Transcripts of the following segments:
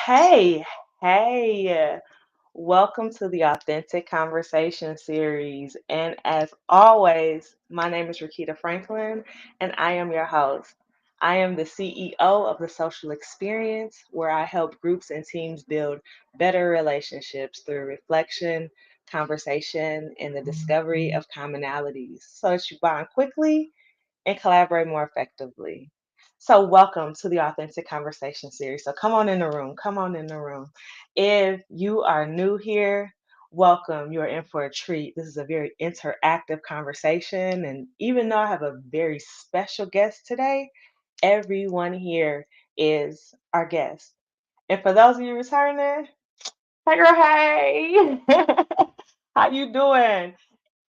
Hey, hey, welcome to the Authentic Conversation series. And as always, my name is Rakita Franklin, and I am your host. I am the CEO of the Social Experience, where I help groups and teams build better relationships through reflection, conversation, and the discovery of commonalities so that you bond quickly and collaborate more effectively. So, welcome to the Authentic Conversation series. So, come on in the room. Come on in the room. If you are new here, welcome. You are in for a treat. This is a very interactive conversation. And even though I have a very special guest today, everyone here is our guest. And for those of you returning, hey girl, hey. How you doing?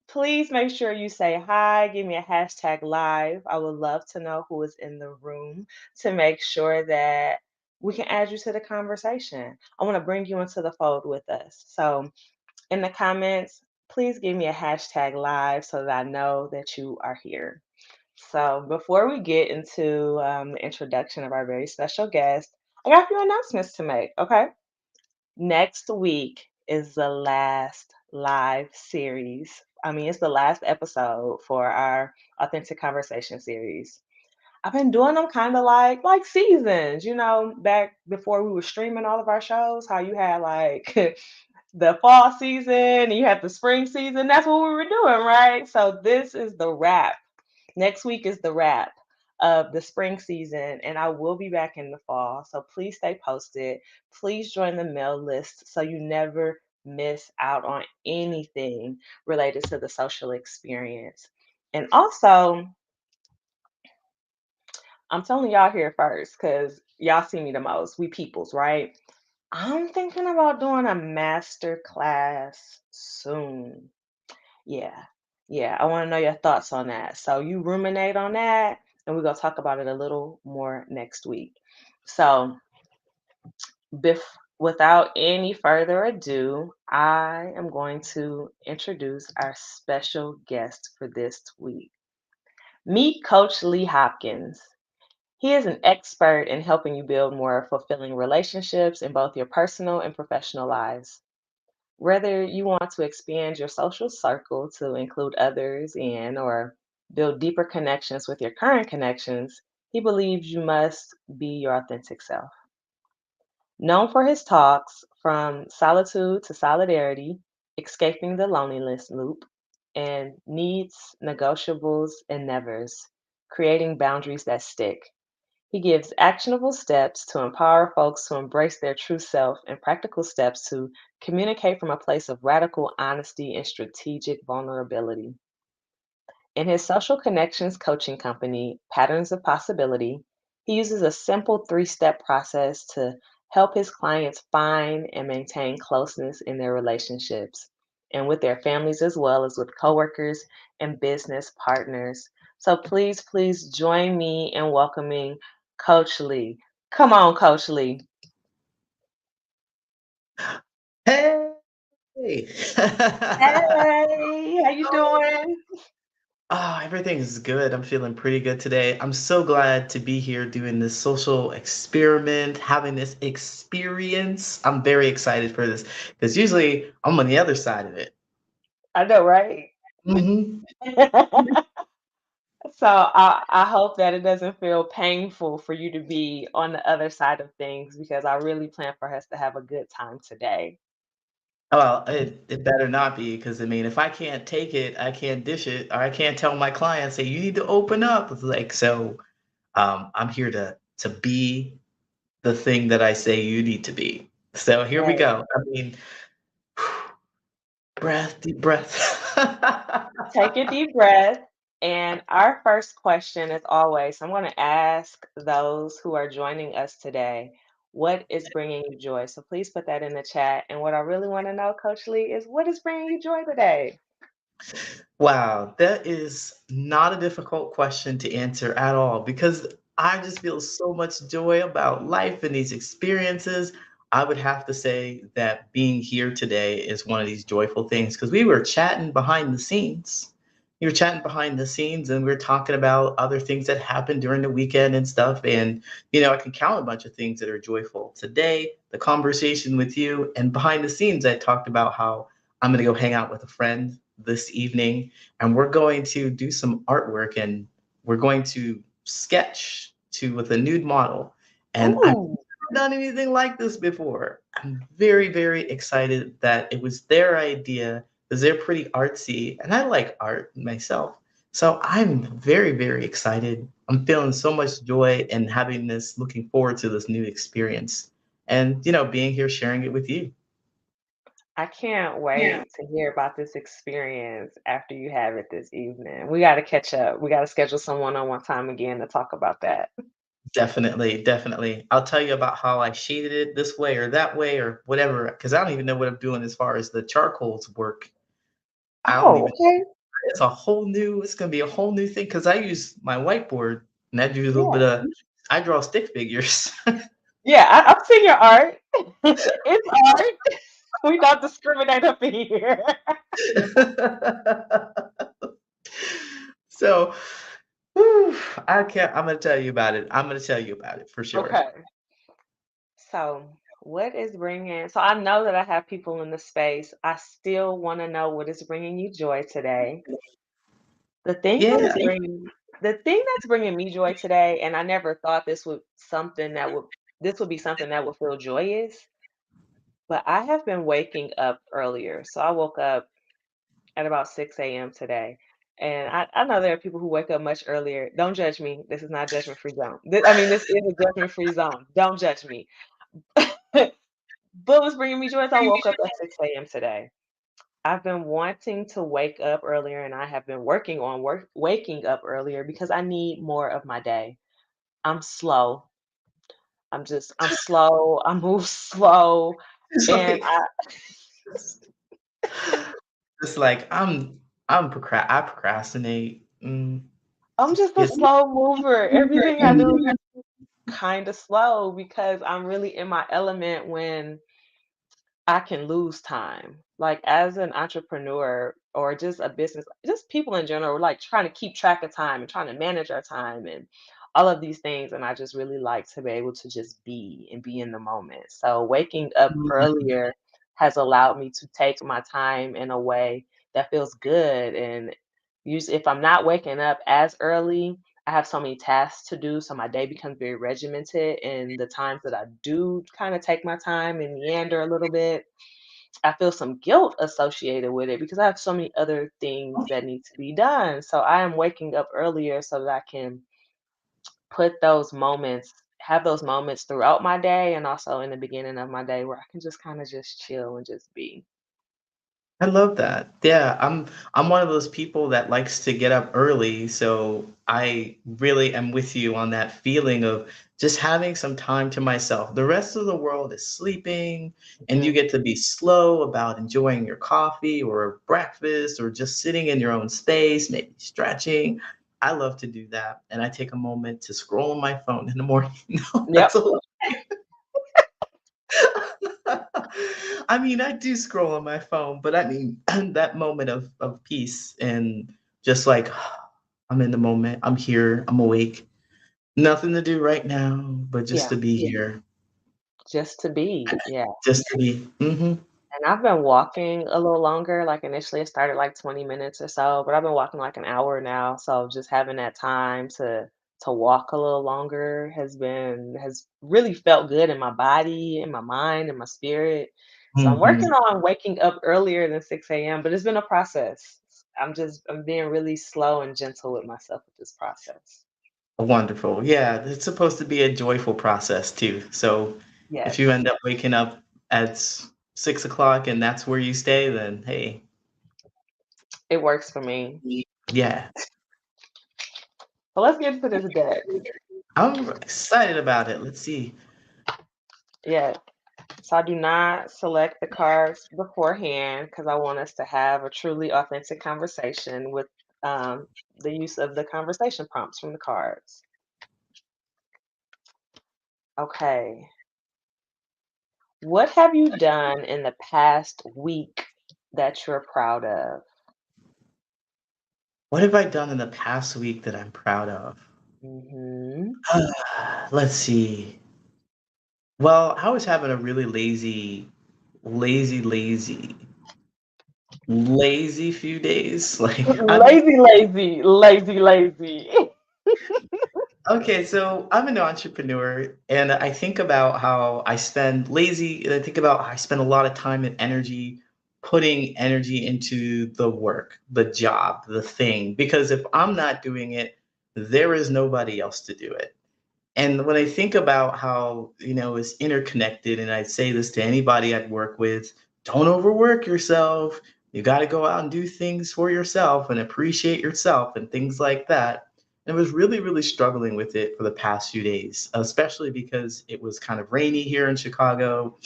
Please make sure you say hi, give me a hashtag live. I would love to know who is in the room to make sure that we can add you to the conversation. I want to bring you into the fold with us. So, in the comments, please give me a hashtag live so that I know that you are here. So, before we get into the introduction of our very special guest, I got a few announcements to make, okay? Next week is the last live series. I mean, it's the last episode for our Authentic Conversation series. I've been doing them kind of like seasons, back before we were streaming all of our shows, how you had like the fall season and you had the spring season. That's what we were doing, right? So this is the wrap. Next week is the wrap of the spring season, and I will be back in the fall. So please stay posted. Please join the mail list so you never miss out on anything related to the social experience. And also, I'm telling y'all here first because y'all see me the most. We peoples, right? I'm thinking about doing a master class soon. Yeah. Yeah. I want to know your thoughts on that. So you ruminate on that, and we're going to talk about it a little more next week. So, without any further ado, I am going to introduce our special guest for this week. Meet Coach Lee Hopkins. He is an expert in helping you build more fulfilling relationships in both your personal and professional lives. Whether you want to expand your social circle to include others in or build deeper connections with your current connections, he believes you must be your authentic self. Known for his talks from solitude to solidarity, escaping the loneliness loop, and needs, negotiables, and nevers, creating boundaries that stick. He gives actionable steps to empower folks to embrace their true self and practical steps to communicate from a place of radical honesty and strategic vulnerability. In his social connections coaching company, Patterns of Possibility, he uses a simple three-step process to help his clients find and maintain closeness in their relationships and with their families as well as with coworkers and business partners. So please join me in welcoming Coach Lee. Come on, Coach Lee. Hey! Hey, how you Oh, doing? everything is good. I'm feeling pretty good today. I'm so glad to be here doing this social experiment, having this experience. I'm very excited for this because usually I'm on the other side of it. I know, right? Mhm. So I hope that it doesn't feel painful for you to be on the other side of things because I really plan for us to have a good time today. Well, it better not be because I mean, if I can't take it, I can't dish it, or I can't tell my clients, "Hey, you need to open up." It's like, so, I'm here to be the thing that I say you need to be. So here we Right. go. I mean, breath, deep breath. Take a deep breath. And our first question, as always, I'm going to ask those who are joining us today, what is bringing you joy? So please put that in the chat. And what I really want to know, Coach Lee, is what is bringing you joy today? Wow, that is not a difficult question to answer at all because I just feel so much joy about life and these experiences. I would have to say that being here today is one of these joyful things because we were chatting behind the scenes you're chatting behind the scenes and we're talking about other things that happened during the weekend and stuff. And, I can count a bunch of things that are joyful. Today, the conversation with you and behind the scenes, I talked about how I'm going to go hang out with a friend this evening and we're going to do some artwork and we're going to sketch to with a nude model. And I've Ooh, never done anything like this before. I'm very, very excited that it was their idea because they're pretty artsy and I like art myself. So I'm very, very excited. I'm feeling so much joy and having this, looking forward to this new experience and, being here sharing it with you. I can't wait to hear about this experience after you have it this evening. We got to catch up. We got to schedule some one-on-one time again to talk about that. Definitely, definitely. I'll tell you about how I shaded it this way or that way or whatever, because I don't even know what I'm doing as far as the charcoals work. I don't Oh, even, okay. it's going to be a whole new thing because I use my whiteboard and I do a little bit Yeah. of, I draw stick figures. Yeah, I've seen your art. It's art. We don't discriminate up in here. So, whew, I can't. I'm gonna tell you about it. I'm gonna tell you about it for sure. Okay. So, what is bringing, so I know that I have people in the space. I still want to know what is bringing you joy today. The thing that Yeah, is bringing the thing that's bringing me joy today, and I never thought this would be something that would feel joyous, but I have been waking up earlier. So I woke up at about 6 a.m. today. And I know there are people who wake up much earlier. Don't judge me. This is not a judgment free zone. I mean, this is a judgment free zone. Don't judge me. But what's bringing me joy is I woke up at 6 a.m. today. I've been wanting to wake up earlier and I have been working on waking up earlier because I need more of my day. I'm slow. I'm slow. I move slow it's and like it's like I procrastinate. I'm just a It's slow mover. Everything I do is kind of slow because I'm really in my element when I can lose time. Like as an entrepreneur or just a business, just people in general, like trying to keep track of time and trying to manage our time and all of these things. And I just really like to be able to just be and be in the moment. So waking up earlier has allowed me to take my time in a way that feels good. And usually if I'm not waking up as early, I have so many tasks to do, so my day becomes very regimented. And the times that I do kind of take my time and meander a little bit, I feel some guilt associated with it because I have so many other things that need to be done. So I am waking up earlier so that I can put those moments, have those moments throughout my day and also in the beginning of my day where I can just kind of just chill and just be. I love that. Yeah, I'm one of those people that likes to get up early, so I really am with you on that feeling of just having some time to myself. The rest of the world is sleeping, and you Mm. get to be slow about enjoying your coffee or breakfast or just sitting in your own space, maybe stretching. I love to do that, and I take a moment to scroll on my phone in the morning. No, Yep. that's a I mean, I do scroll on my phone, but I mean that moment of peace and just like I'm in the moment, I'm here, I'm awake. Nothing to do right now, but just Yeah. to be here, Just to be. Yeah. just to be. And I've been walking a little longer, like, initially it started, like, 20 minutes or so, but I've been walking, like, an hour now, so just having that time to walk a little longer has really felt good in my body, in my mind, in my spirit. So I'm working Mhm. on waking up earlier than 6 a.m., but it's been a process. I'm being really slow and gentle with myself with this process. Wonderful. Yeah, it's supposed to be a joyful process too. So if you Yes, end up waking up at 6 o'clock and that's where you stay, then hey, it works for me. yeah, So let's get into this deck. I'm excited about it. Let's see. Yeah. So I do not select the cards beforehand because I want us to have a truly authentic conversation with the use of the conversation prompts from the cards. Okay. What have you done in the past week that you're proud of? What have I done in the past week that I'm proud of? Mhm. Let's see. Well, I was having a really lazy, lazy few days. Like I'm Lazy, lazy, lazy, lazy. okay, so I'm an entrepreneur and I think about how I spend lazy and I think about how I spend a lot of time and energy putting energy into the work, the job, the thing. Because if I'm not doing it, there is nobody else to do it. And when I think about how, it's interconnected, and I'd say this to anybody I'd work with, don't overwork yourself. You got to go out and do things for yourself and appreciate yourself and things like that. And I was really, really struggling with it for the past few days, especially because it was kind of rainy here in Chicago.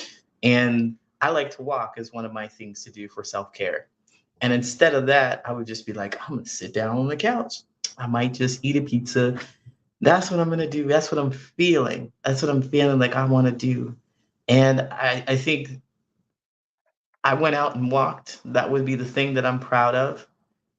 And I like to walk as one of my things to do for self care. And instead of that, I would just be like, I'm going to sit down on the couch. I might just eat a pizza. That's what I'm gonna do. That's what I'm feeling. That's what I'm feeling like I want to do. And I think I went out and walked. That would be the thing that I'm proud of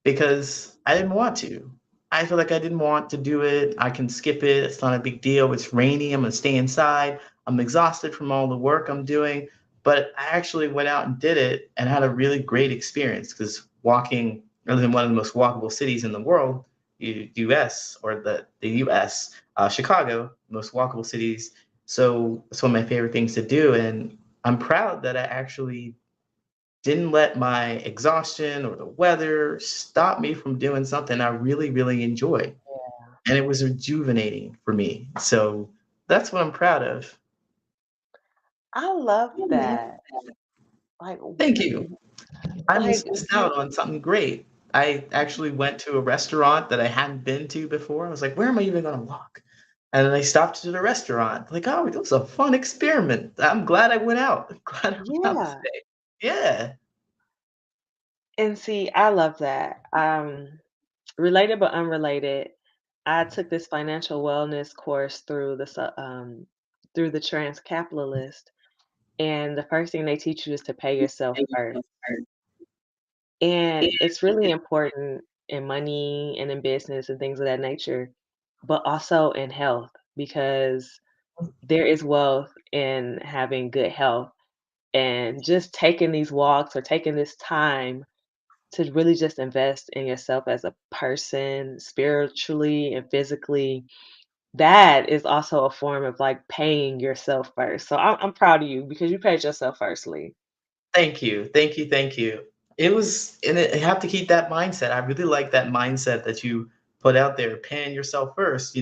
because I didn't want to. I feel like I didn't want to do it. I can skip it. It's not a big deal. It's rainy. I'm gonna stay inside. I'm exhausted from all the work I'm doing. But I actually went out and did it and had a really great experience because walking, I live in one of the most walkable cities in the world, US or the US, Chicago, most walkable cities. So it's one of my favorite things to do. And I'm proud that I actually didn't let my exhaustion or the weather stop me from doing something I really, really enjoy. And it was rejuvenating for me. So that's what I'm proud of. I love that. Like, Thank you. I like, missed out on something great. I actually went to a restaurant that I hadn't been to before. I was like, where am I even going to walk? And then I stopped at a restaurant. Like, oh, it was a fun experiment. I'm glad I went out. I'm glad I went out yeah. today. Yeah. And see, I love that. Related but unrelated, I took this financial wellness course through the Trans Capitalist, and the first thing they teach you is to pay yourself first. And it's really important in money and in business and things of that nature, but also in health because there is wealth in having good health and just taking these walks or taking this time to really just invest in yourself as a person, spiritually and physically. That is also a form of like paying yourself first. So I'm proud of you because you paid yourself firstly. Thank you. Thank you. Thank you. It was, and you have to keep that mindset. I really like that mindset that you put out there, paying yourself first,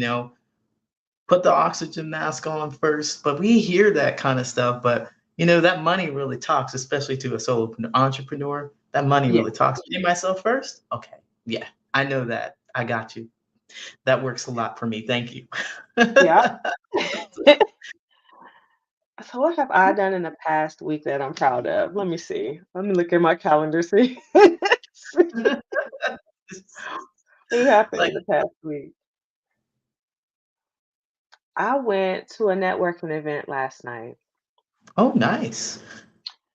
put the oxygen mask on first. But we hear that kind of stuff. But, that money really talks, especially to a solo entrepreneur. That money Yeah. really talks. Pay myself first? Okay. Yeah. I know that. I got you. That works a lot for me. Thank you. Yeah. So what have I done in the past week that I'm proud of? Let me see. Let me look at my calendar, see. What happened Like, in the past week? I went to a networking event last night. oh, nice.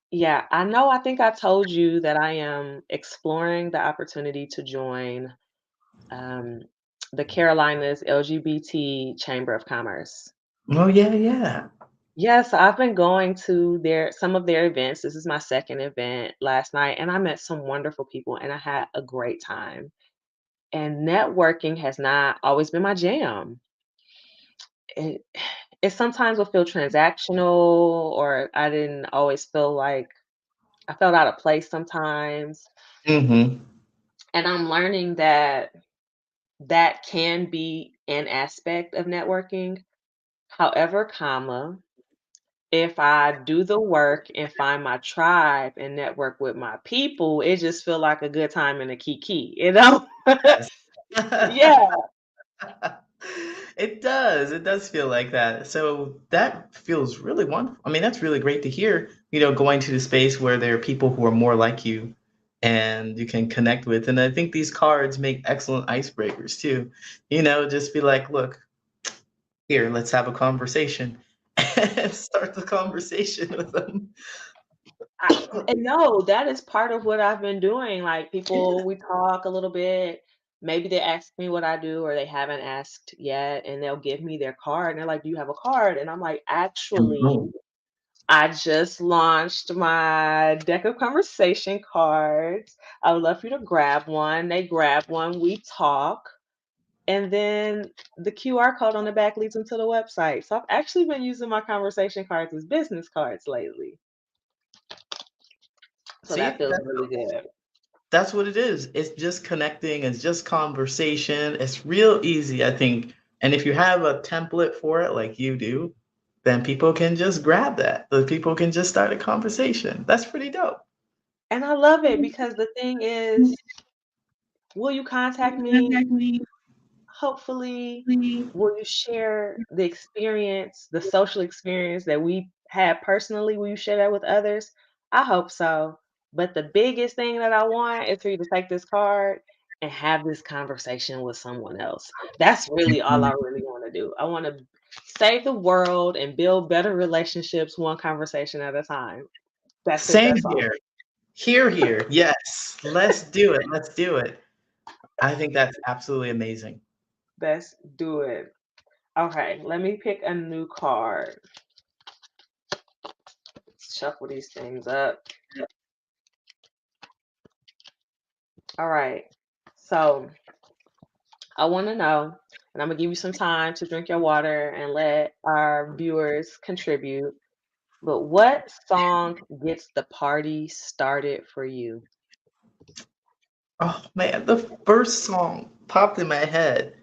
Yeah, I know I think I told you that I am exploring the opportunity to join um, the Carolinas LGBT Chamber of Commerce. Oh, yeah, yeah. Yes, I've been going to some of their events. This is my second event last night, and I met some wonderful people and I had a great time. And networking has not always been my jam. It, it sometimes will feel transactional, or I didn't always feel like I felt out of place sometimes. Hmm. And I'm learning that that can be an aspect of networking. However, if I do the work and find my tribe and network with my people, it just feel like a good time and a kiki, you know? Yes. Yeah. It does. It does feel like that. So that feels really wonderful. I mean, that's really great to hear, going to the space where there are people who are more like you and you can connect with. And I think these cards make excellent icebreakers too. Just be like, look, here, let's have a conversation and start the conversation with them. And no, that is part of what I've been doing. Like, people, we talk a little bit. maybe they ask me what I do or they haven't asked yet and they'll give me their card and they're like, "Do you have a card?" And I'm like, And "Actually, boom. I just launched my deck of conversation cards. I would love for you to grab one." They grab one, we talk, and then the QR code on the back leads them to the website. So I've actually been using my conversation cards as business cards lately. So that See, feels really good. that's what it is. It's just connecting, it's just conversation. It's real easy, I think. And if you have a template for it like you do, then people can just grab that. The people can just start a conversation. That's pretty dope. And I love it because the thing is, will you contact me? Hopefully, will you share the experience, the social experience that we had personally? Will you share that with others? I hope so. But the biggest thing that I want is for you to take this card and have this conversation with someone else. That's really all I really want to do. I want to save the world and build better relationships one conversation at a time. That's it. Same That's all. here. Here, here. Yes. Let's do it. Let's do it. I think that's absolutely amazing. Let's do it. Okay, let me pick a new card. Shuffle these things up. All right. So I want to know, and I'm going to give you some time to drink your water and let our viewers contribute. But what song gets the party started for you? Oh man, the first song popped in my head.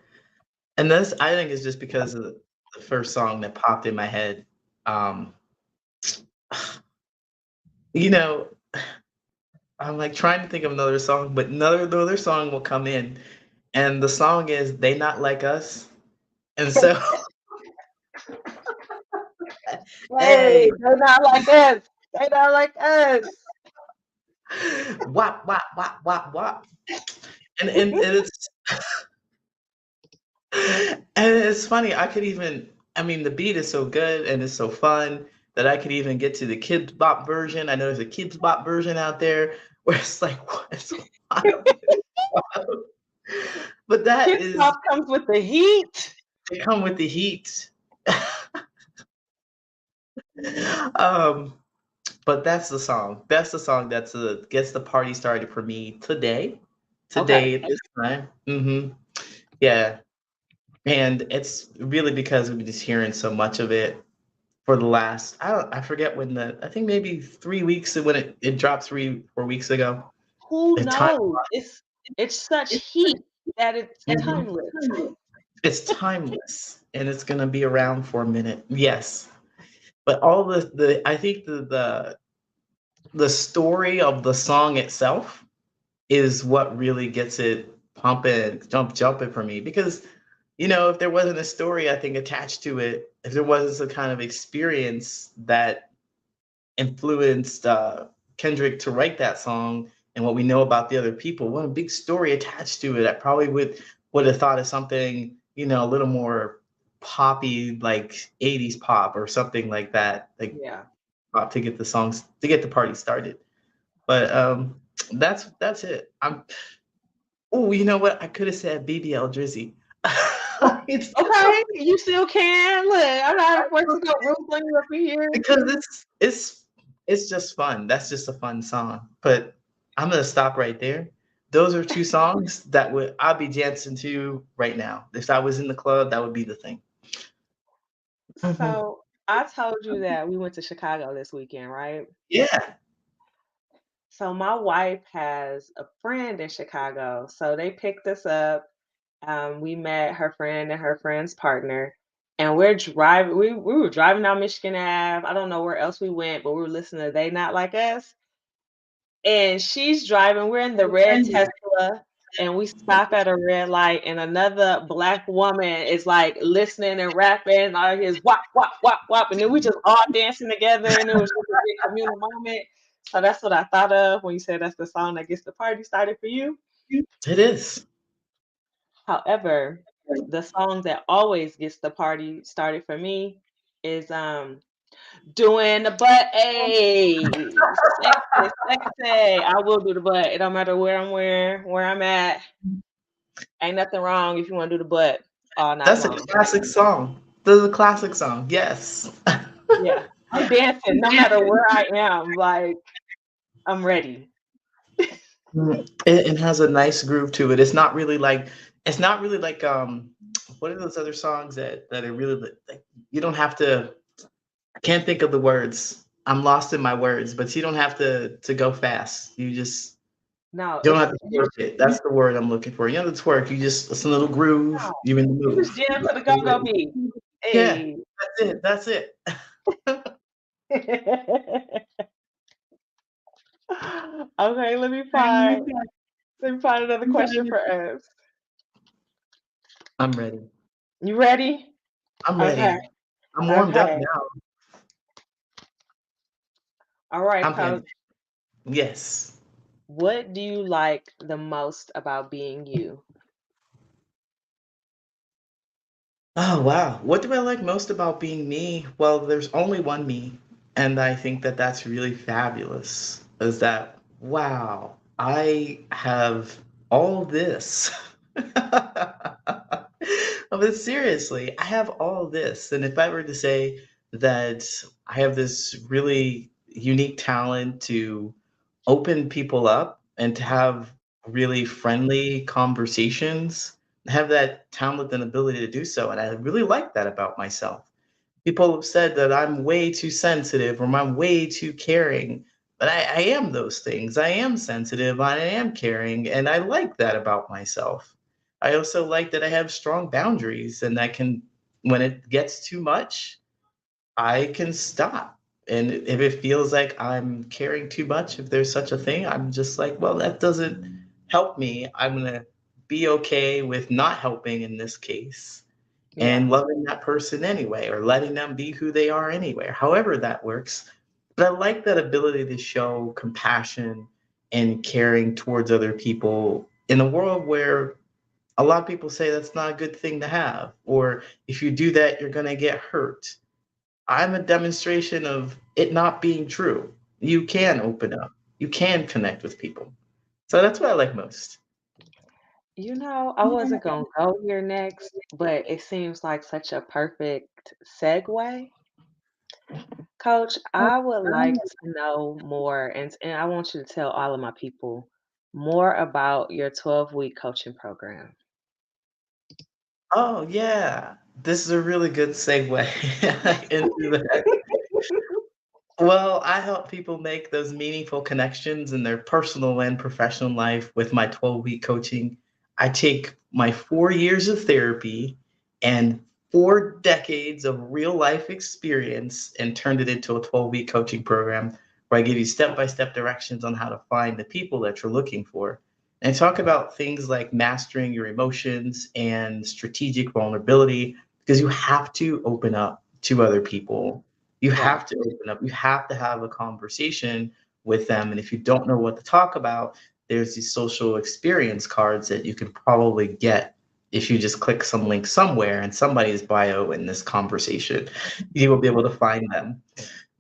And this I think is just because of the first song that popped in my head. Um, you know, I'm like trying to think of another song, but another song will come in, and the song is "They Not Like Us," and so Hey, hey, they're not like us. They're not like us. wop wop wop wop wop, and it's funny. I could even, I mean, the beat is so good and it's so fun that I could even get to the Kids Bop version. I know there's a Kids Bop version out there where it's like, what? It's wild. Wild. But that Hip is, hop comes with the heat. they come with the heat. um, but that's the song. That's the song that's gets the party started for me today. Okay. Today at this time. Yeah. And it's really because we've been just hearing so much of it for the last, I forget when I think maybe 3 weeks when it dropped 3 4 weeks ago. Who It's time. knows? It's such heat that it's Mhm. timeless. It's timeless and it's gonna be around for a minute. Yes. But all the I think the story of the song itself is what really gets it pumping, jumping for me. Because, if there wasn't a story, I think, attached to it, if there wasn't some kind of experience that influenced Kendrick to write that song and what we know about the other people, what a big story attached to it. I probably would have thought of something, a little more poppy, like 80s pop or something like that, like Yeah. pop to get the songs to get the party started. But that's it. Oh, you know what? I could have said BBL Drizzy. It's Okay, you still can. Look, I'm not forcing no rules on you up in here. because it's just fun. That's just a fun song. But I'm gonna stop right there. Those are two songs that would I'd be dancing to right now. If I was in the club, that would be the thing. Mhm. So I told you that we went to Chicago this weekend, right? Yeah. So my wife has a friend in Chicago. So they picked us up. We met her friend and her friend's partner. And we're driving, we were driving down Michigan Ave. I don't know where else we went, but we were listening to They Not Like Us. And she's driving, we're in the red Tesla, and we stop at a red light, and another Black woman is, like, listening and rapping, and all his "wop, wop, wop, wop," and then we just all dancing together, and it was just a big communal moment. So that's what I thought of when you said that's the song that gets the party started for you. It is. However, the song that always gets the party started for me is, doing the butt, ayy, sexy, sexy. I will do the butt. It don't matter where I'm at. Ain't nothing wrong if you want to do the butt all night That's a long. classic song. That's a classic song. Yes. Yeah. I'm dancing no matter where I am. Like, I'm ready. It has a nice groove to it. It's not really like what are those other songs that are really like you don't have to I can't think of the words. I'm lost in my words, but you don't have to go fast. No, You don't have it's to twerk it. That's the word I'm looking for. You don't have to twerk. You just it's a little groove. no. You're in the You just move. jam to the go-go beat. Yeah, Hey. that's it. That's it. Okay, let me find another question for us. I'm ready. You ready? I'm Okay. ready. I'm warmed up Okay. now. All right, I'm coach. ready. Yes. What do you like the most about being you? Oh, wow. What do I like most about being me? Well, there's only one me, and I think that that's really fabulous. Is that, wow, I have all this. But seriously, I have all this. And if I were to say that I have this really unique talent to open people up and to have really friendly conversations, have that talent and ability to do so. And I really like that about myself. People have said that I'm way too sensitive or I'm way too caring, but I am those things. I am sensitive, I am caring, and I like that about myself. I also like that I have strong boundaries and I can, when it gets too much, I can stop. And if it feels like I'm caring too much, if there's such a thing, I'm just like, well, that doesn't help me. I'm going to be okay with not helping in this case Yeah. and loving that person anyway, or letting them be who they are anyway, or however that works. But I like that ability to show compassion and caring towards other people in a world where a lot of people say that's not a good thing to have, or if you do that, you're going to get hurt. I'm a demonstration of it not being true. You can open up, you can connect with people. So that's what I like most. I wasn't gonna go here next, but it seems like such a perfect segue. Coach, I would like to know more, and I want you to tell all of my people more about your 12-week coaching program. Oh, yeah. This is a really good segue into that. Well, I help people make those meaningful connections in their personal and professional life with my 12-week coaching. I take my 4 years of therapy and 4 decades of real life experience and turned it into a 12-week coaching program where I give you step by step directions on how to find the people that you're looking for. And talk about things like mastering your emotions and strategic vulnerability because you have to open up to other people. You Yeah. have to open up. You have to have a conversation with them. And if you don't know what to talk about, there's these social experience cards that you can probably get if you just click some link somewhere in somebody's bio in this conversation. You will be able to find them.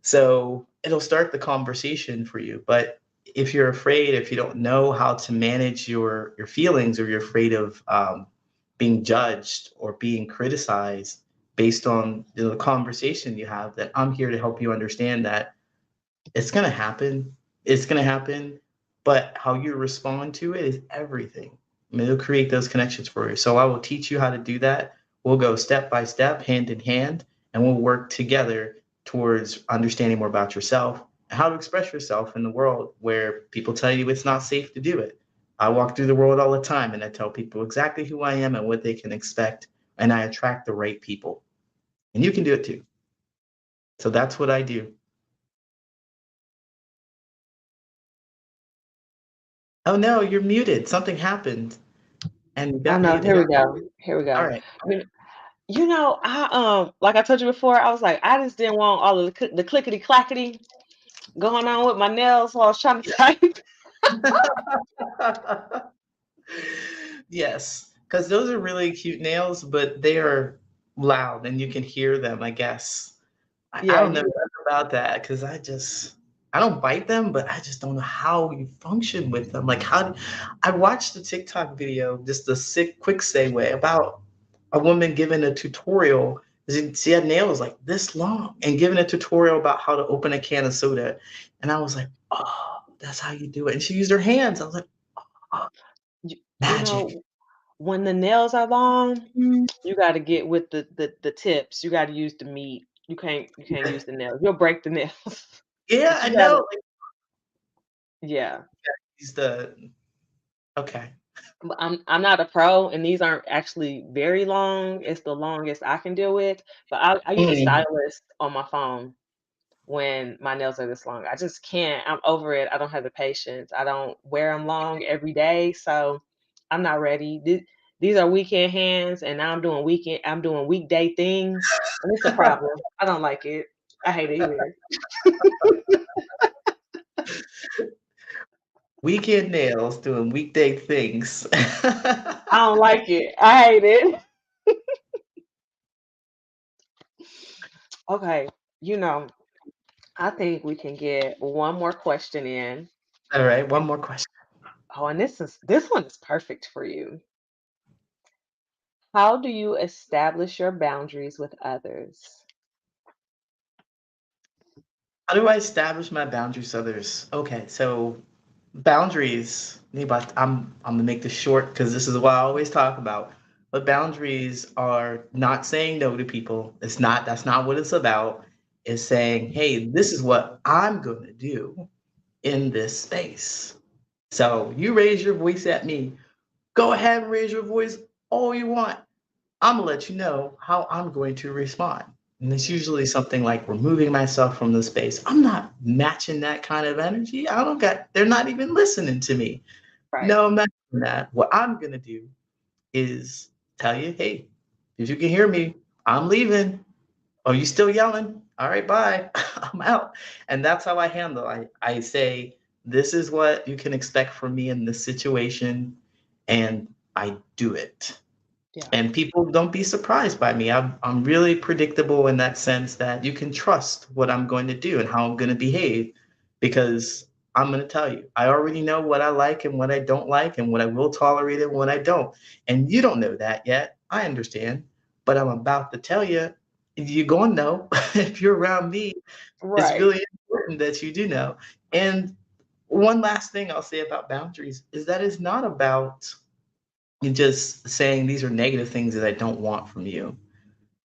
So it'll start the conversation for you. But if you're afraid, if you don't know how to manage your feelings, or you're afraid of being judged or being criticized based on the conversation you have, that I'm here to help you understand that it's going to happen. It's going to happen. But how you respond to it is everything. I mean, it'll create those connections for you. So I will teach you how to do that. We'll go step by step, hand in hand, and we'll work together towards understanding more about yourself and how to express yourself in the world where people tell you it's not safe to do it. I walk through the world all the time and I tell people exactly who I am and what they can expect, and I attract the right people. And you can do it too. So that's what I do. Oh no, you're muted. Something happened. And you Oh got no, here muted. we go. Here we All go. right. You, I like I told you before, I was like, I just didn't want all of the clickety clackety going on with my nails while I was trying to type. Yes, because those are really cute nails, but they are loud and you can hear them, I guess. I Yeah, don't know you nothing about that because I just I don't bite them, but I just don't know how you function with them. Like I watched a TikTok video, just a sick quick segue about a woman giving a tutorial. She had nails like this long and giving a tutorial about how to open a can of soda. And I was like, oh, that's how you do it. And she used her hands. I was like, oh, You magic. know, when the nails are long, you gotta get with the tips. You gotta use the meat. You can't use the nails. You'll break the nails. Yeah, But I you gotta know. Like, yeah. he's the okay. But I'm not a pro, and these aren't actually very long. It's the longest I can deal with. But I use a Mm. stylist on my phone when my nails are this long. I just can't. I'm over it. I don't have the patience. I don't wear them long every day, so I'm not ready. These are weekend hands, and now I'm doing weekday things, and it's a problem. I don't like it. I hate it here. Weekend nails doing weekday things. I don't like it. I hate it. Okay, you know, I think we can get one more question in. All right, one more question. Oh, and this one is perfect for you. How do you establish your boundaries with others? How do I establish my boundaries with others? Okay, so boundaries, I'm gonna make this short because this is what I always talk about. But boundaries are not saying no to people. That's not what it's about. It's saying, hey, this is what I'm gonna do in this space. So you raise your voice at me. Go ahead and raise your voice all you want. I'm gonna let you know how I'm going to respond. And it's usually something like removing myself from the space. I'm not matching that kind of energy. They're not even listening to me. Right. No, I'm not doing that. What I'm gonna do is tell you, hey, if you can hear me, I'm leaving. Oh, you still yelling? All right, bye. I'm out. And that's how I handle. I say, this is what you can expect from me in this situation, and I do it. Yeah. And people don't be surprised by me. I'm really predictable in that sense that you can trust what I'm going to do and how I'm going to behave because I'm going to tell you. I already know what I like and what I don't like and what I will tolerate and what I don't. And you don't know that yet. I understand. But I'm about to tell you, you're going to know. If you're around me, it's Right. really important that you do know. And one last thing I'll say about boundaries is that it's not about and just saying these are negative things that I don't want from you.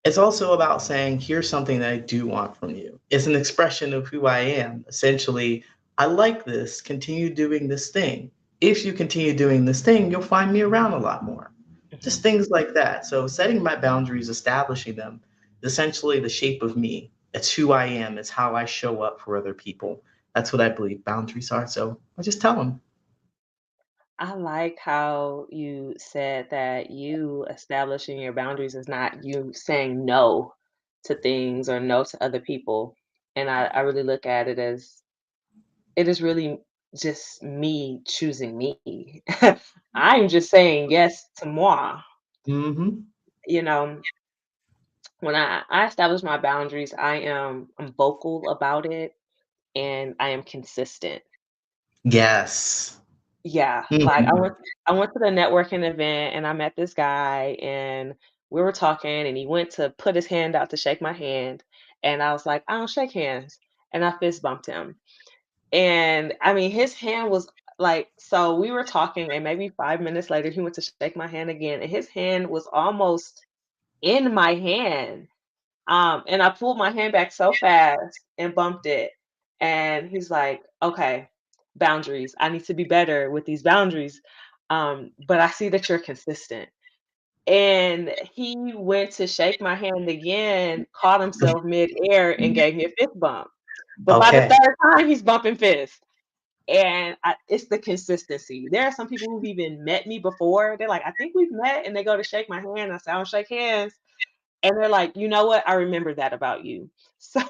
It's also about saying, here's something that I do want from you. It's an expression of who I am. Essentially, I like this. Continue doing this thing. If you continue doing this thing, you'll find me around a lot more. Just Mhm. things like that. So, setting my boundaries, establishing them, is essentially the shape of me. It's who I am. It's how I show up for other people. That's what I believe boundaries are. So, I just tell them. I like how you said that you establishing your boundaries is not you saying no to things or no to other people. And I really look at it as it is really just me choosing me. I'm just saying yes to moi. Hmm. You know, when I establish my boundaries, I'm vocal about it and I am consistent. Yes. Yeah, like Mhm. I went to the networking event and I met this guy and we were talking and he went to put his hand out to shake my hand and I was like, "I don't shake hands." And I fist bumped him. And I mean, his hand was like so we were talking and maybe 5 minutes later he went to shake my hand again and his hand was almost in my hand. And I pulled my hand back so fast and bumped it. And he's like, okay, boundaries. I need to be better with these boundaries. But I see that you're consistent. And he went to shake my hand again, caught himself midair, and gave me a fist bump. But by the Okay. third time, he's bumping fists. And it's the consistency. There are some people who've even met me before. They're like, I think we've met. And they go to shake my hand. I say, I don't shake hands. And they're like, "You know what? I remember that about you." So,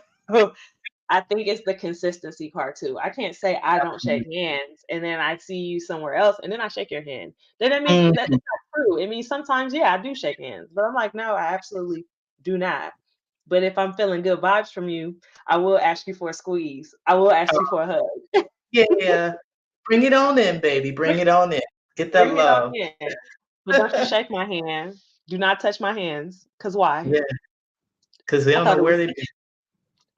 I think it's the consistency part too. I can't say I don't shake hands, and then I see you somewhere else, and then I shake your hand. Then that means Mhm. that's not true. It means sometimes, yeah, I do shake hands, but I'm like, "No, I absolutely do not." But if I'm feeling good vibes from you, I will ask you for a squeeze. I will ask you for a hug. Yeah. Bring it on in, baby. Bring it on in. Get that Bring it on love. in. But don't you shake my hand. Do not touch my hands. Cause why? Yeah, because they I don't know thought it where was they've been.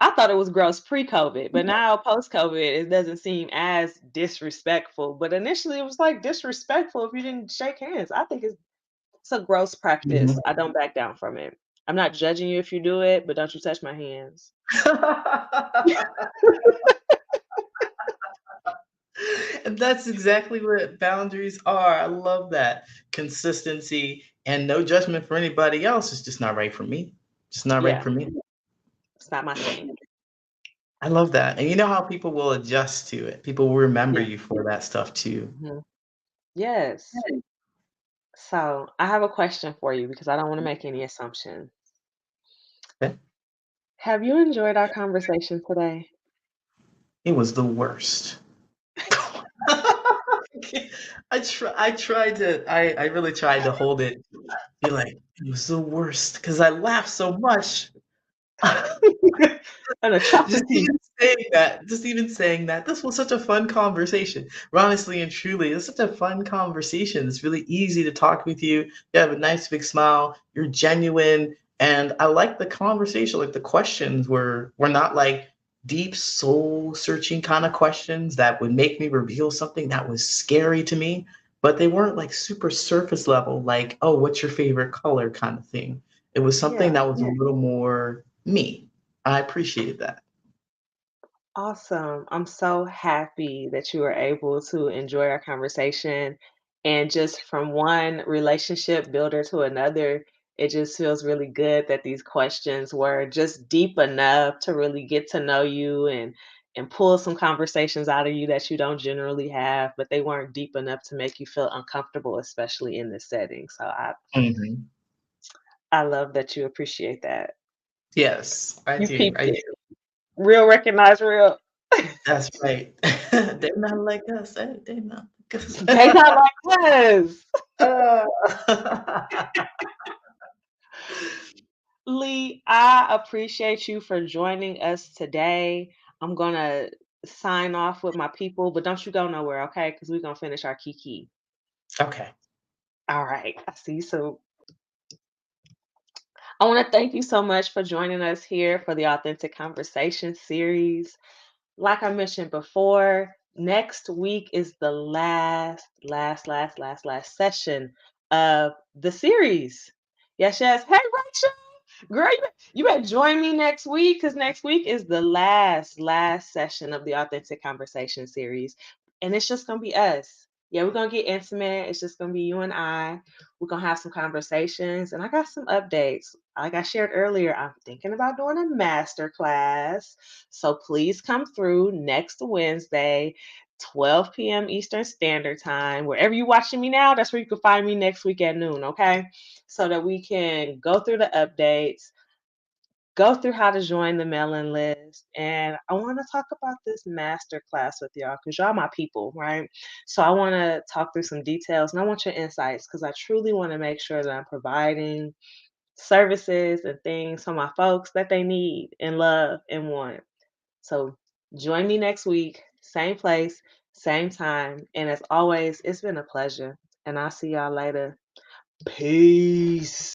I thought it was gross pre-COVID, but now post-COVID, it doesn't seem as disrespectful. But initially, it was like disrespectful if you didn't shake hands. I think it's a gross practice. Mhm. I don't back down from it. I'm not judging you if you do it, but don't you touch my hands. And that's exactly what boundaries are. I love that. Consistency and no judgment for anybody else. It's just not right for me. Just not right Yeah, for me. it's not my thing. I love that. And you know how people will adjust to it. People will remember Yeah. you for that stuff too. Mhm. Yes. So I have a question for you because I don't want to make any assumptions. Okay? Have you enjoyed our conversation today? It was the worst. I really tried to hold it, be like, it was the worst because I laughed so much. An Just atrocity. even saying that, this was such a fun conversation. Honestly and truly, it's such a fun conversation. It's really easy to talk with you. You have a nice big smile. You're genuine, and I like the conversation. Like the questions were not like deep soul searching kind of questions that would make me reveal something that was scary to me, but they weren't like super surface level, like, oh, what's your favorite color kind of thing. It was something Yeah. that was a little more me. I appreciated that. Awesome. I'm so happy that you were able to enjoy our conversation. And just from one relationship builder to another, it just feels really good that these questions were just deep enough to really get to know you and pull some conversations out of you that you don't generally have, but they weren't deep enough to make you feel uncomfortable, especially in this setting. So Mhm. I love that you appreciate that. Yes, I You do, peeped I do. it. Real recognize real. That's right. They're not like us, they're not like us. They not like us. Ah. Lee, I appreciate you for joining us today. I'm gonna sign off with my people, but don't you go nowhere, okay? Because we're gonna finish our kiki. Okay, All right. I see you soon. I want to thank you so much for joining us here for the Authentic Conversation series. Like I mentioned before, next week is the last session of the series. Yes, yes. Hey, Rachel. Girl, you better join me next week because next week is the last session of the Authentic Conversation series. And it's just going to be us. Yeah, we're going to get intimate. It's just going to be you and I. We're going to have some conversations. And I got some updates. Like I shared earlier, I'm thinking about doing a master class. So please come through next Wednesday, 12 p.m. Eastern Standard Time. Wherever you're watching me now, that's where you can find me next week at noon, okay? So that we can go through the updates, go through how to join the mailing list. And I want to talk about this master class with y'all because y'all my people, right? So I want to talk through some details and I want your insights because I truly want to make sure that I'm providing services and things for my folks that they need and love and want. So join me next week, same place, same time. And as always, it's been a pleasure. And I'll see y'all later. Peace.